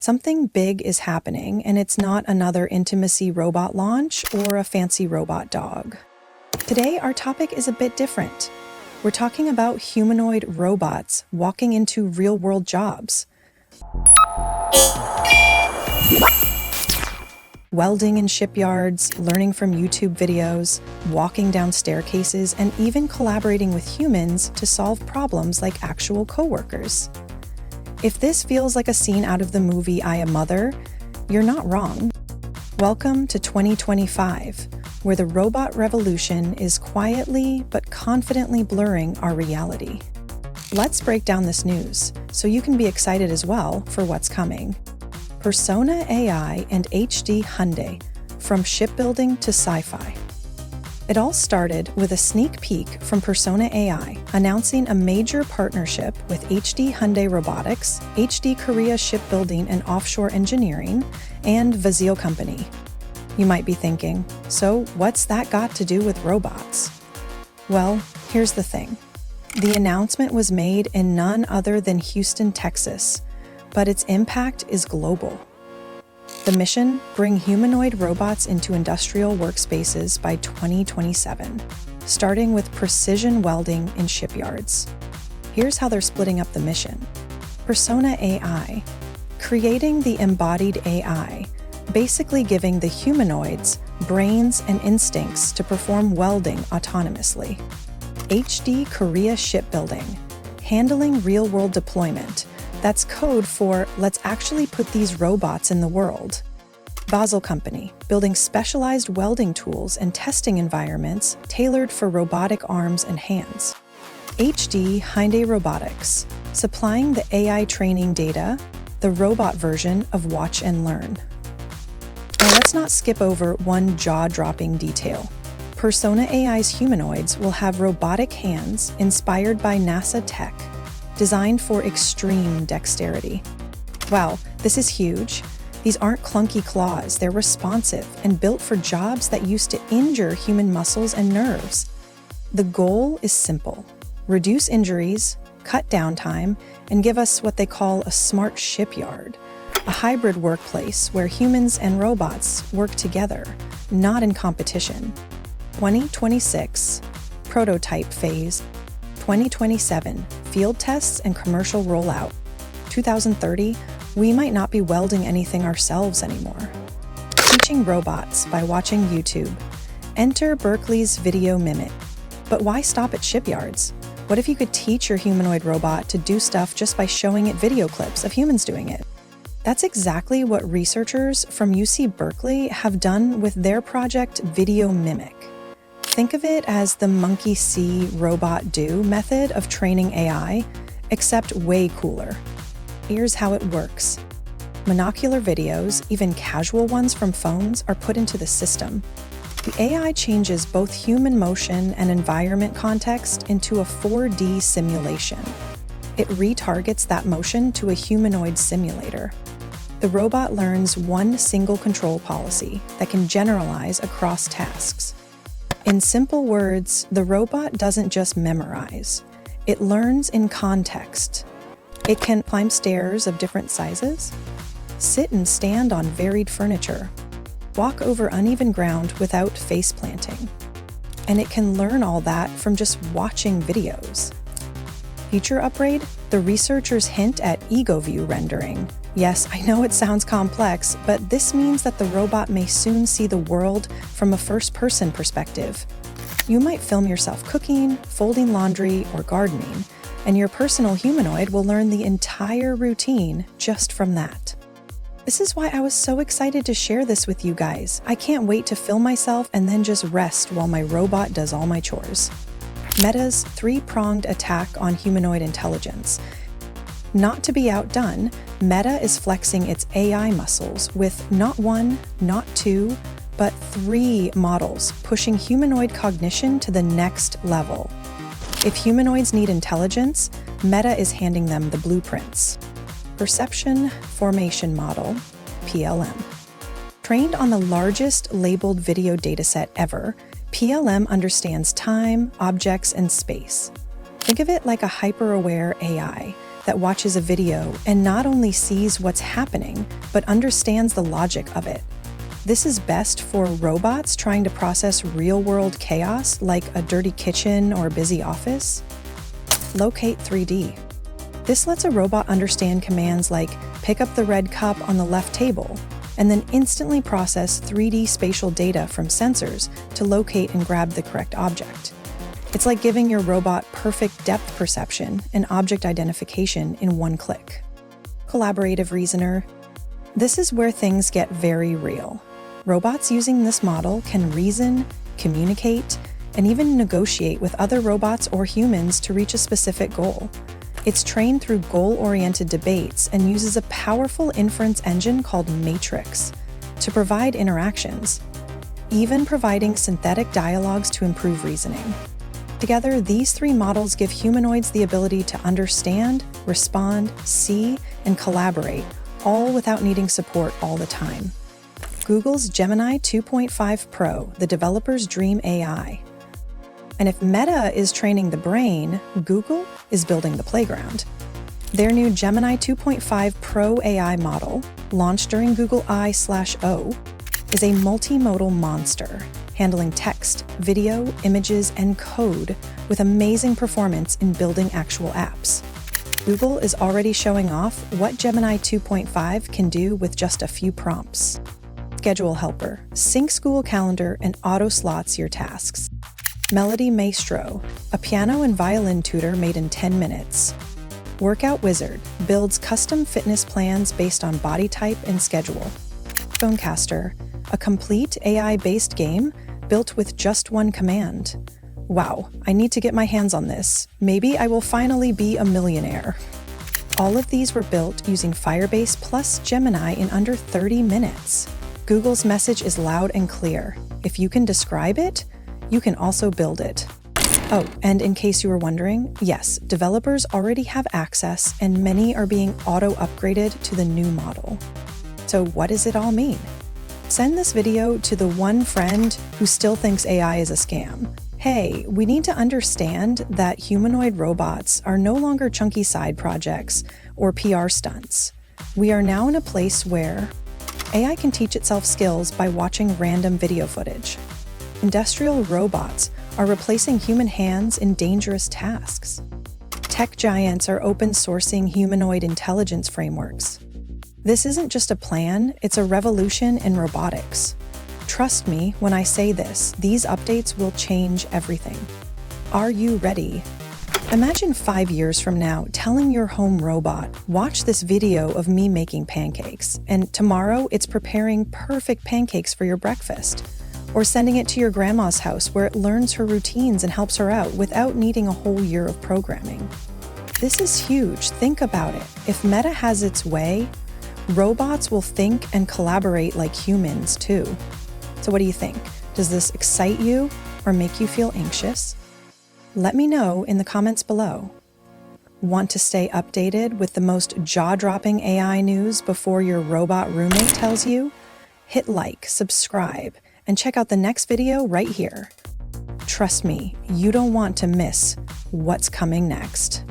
Something big is happening, and it's not another intimacy robot launch or a fancy robot dog. Today, our topic is a bit different. We're talking about humanoid robots walking into real-world jobs. Welding in shipyards, learning from YouTube videos, walking down staircases, and even collaborating with humans to solve problems like actual coworkers. If this feels like a scene out of the movie I Am Mother, you're not wrong. Welcome to 2025, where the robot revolution is quietly but confidently blurring our reality. Let's break down this news so you can be excited as well for what's coming. Persona AI and HD Hyundai, from shipbuilding to sci-fi. It all started with a sneak peek from Persona AI announcing a major partnership with HD Hyundai Robotics, HD Korea Shipbuilding and Offshore Engineering, and Vazeel Company. You might be thinking, so what's that got to do with robots? Well, here's the thing. The announcement was made in none other than Houston, Texas, but its impact is global. The mission: bring humanoid robots into industrial workspaces by 2027, starting with precision welding in shipyards. Here's how they're splitting up the mission. Persona AI, creating the embodied AI, basically giving the humanoids brains and instincts to perform welding autonomously. HD Korea Shipbuilding, handling real-world deployment. That's code for let's actually put these robots in the world. Vazeel Company, building specialized welding tools and testing environments tailored for robotic arms and hands. HD Hyundai Robotics, supplying the AI training data, the robot version of Watch and Learn. Now let's not skip over one jaw-dropping detail. Persona AI's humanoids will have robotic hands inspired by NASA tech, designed for extreme dexterity. Wow, this is huge. These aren't clunky claws, they're responsive and built for jobs that used to injure human muscles and nerves. The goal is simple: reduce injuries, cut downtime, and give us what they call a smart shipyard, a hybrid workplace where humans and robots work together, not in competition. 2026, prototype phase. 2027, field tests and commercial rollout. 2030, we might not be welding anything ourselves anymore. Teaching robots by watching YouTube. Enter Berkeley's VideoMimic. But why stop at shipyards? What if you could teach your humanoid robot to do stuff just by showing it video clips of humans doing it? That's exactly what researchers from UC Berkeley have done with their project VideoMimic. Think of it as the monkey see, robot do method of training AI, except way cooler. Here's how it works. Monocular videos, even casual ones from phones, are put into the system. The AI changes both human motion and environment context into a 4D simulation. It retargets that motion to a humanoid simulator. The robot learns one single control policy that can generalize across tasks. In simple words, the robot doesn't just memorize. It learns in context. It can climb stairs of different sizes, sit and stand on varied furniture, walk over uneven ground without face planting. And it can learn all that from just watching videos. Future upgrade? The researchers hint at ego view rendering. Yes, I know it sounds complex, but this means that the robot may soon see the world from a first-person perspective. You might film yourself cooking, folding laundry, or gardening, and your personal humanoid will learn the entire routine just from that. This is why I was so excited to share this with you guys. I can't wait to film myself and then just rest while my robot does all my chores. Meta's three-pronged attack on humanoid intelligence. Not to be outdone, Meta is flexing its AI muscles with not one, not two, but 3 models, pushing humanoid cognition to the next level. If humanoids need intelligence, Meta is handing them the blueprints. Perception Formation Model, PLM. Trained on the largest labeled video dataset ever, PLM understands time, objects, and space. Think of it like a hyper-aware AI, that watches a video and not only sees what's happening, but understands the logic of it. This is best for robots trying to process real-world chaos like a dirty kitchen or a busy office. Locate 3D. This lets a robot understand commands like pick up the red cup on the left table, and then instantly process 3D spatial data from sensors to locate and grab the correct object. It's like giving your robot perfect depth perception and object identification in one click. Collaborative reasoner. This is where things get very real. Robots using this model can reason, communicate, and even negotiate with other robots or humans to reach a specific goal. It's trained through goal-oriented debates and uses a powerful inference engine called Matrix to provide interactions, even providing synthetic dialogues to improve reasoning. Together, these three models give humanoids the ability to understand, respond, see, and collaborate, all without needing support all the time. Google's Gemini 2.5 Pro, the developer's dream AI. And if Meta is training the brain, Google is building the playground. Their new Gemini 2.5 Pro AI model, launched during Google I/O, is a multimodal monster, handling text, video, images, and code with amazing performance in building actual apps. Google is already showing off what Gemini 2.5 can do with just a few prompts. Schedule helper, sync school calendar, and auto-slots your tasks. Melody Maestro, a piano and violin tutor made in 10 minutes. Workout Wizard, builds custom fitness plans based on body type and schedule. Phonecaster, a complete AI-based game built with just one command. Wow, I need to get my hands on this. Maybe I will finally be a millionaire. All of these were built using Firebase plus Gemini in under 30 minutes. Google's message is loud and clear. If you can describe it, you can also build it. Oh, and in case you were wondering, yes, developers already have access and many are being auto-upgraded to the new model. So what does it all mean? Send this video to the one friend who still thinks AI is a scam. Hey, we need to understand that humanoid robots are no longer chunky side projects or PR stunts. We are now in a place where AI can teach itself skills by watching random video footage. Industrial robots are replacing human hands in dangerous tasks. Tech giants are open sourcing humanoid intelligence frameworks. This isn't just a plan, it's a revolution in robotics. Trust me when I say this, these updates will change everything. Are you ready? Imagine 5 years from now telling your home robot, watch this video of me making pancakes, and tomorrow it's preparing perfect pancakes for your breakfast. Or sending it to your grandma's house where it learns her routines and helps her out without needing a whole year of programming. This is huge. Think about it. If Meta has its way, robots will think and collaborate like humans too. So what do you think? Does this excite you or make you feel anxious? Let me know in the comments below. Want to stay updated with the most jaw-dropping AI news before your robot roommate tells you? Hit like, subscribe, and check out the next video right here. Trust me, you don't want to miss what's coming next.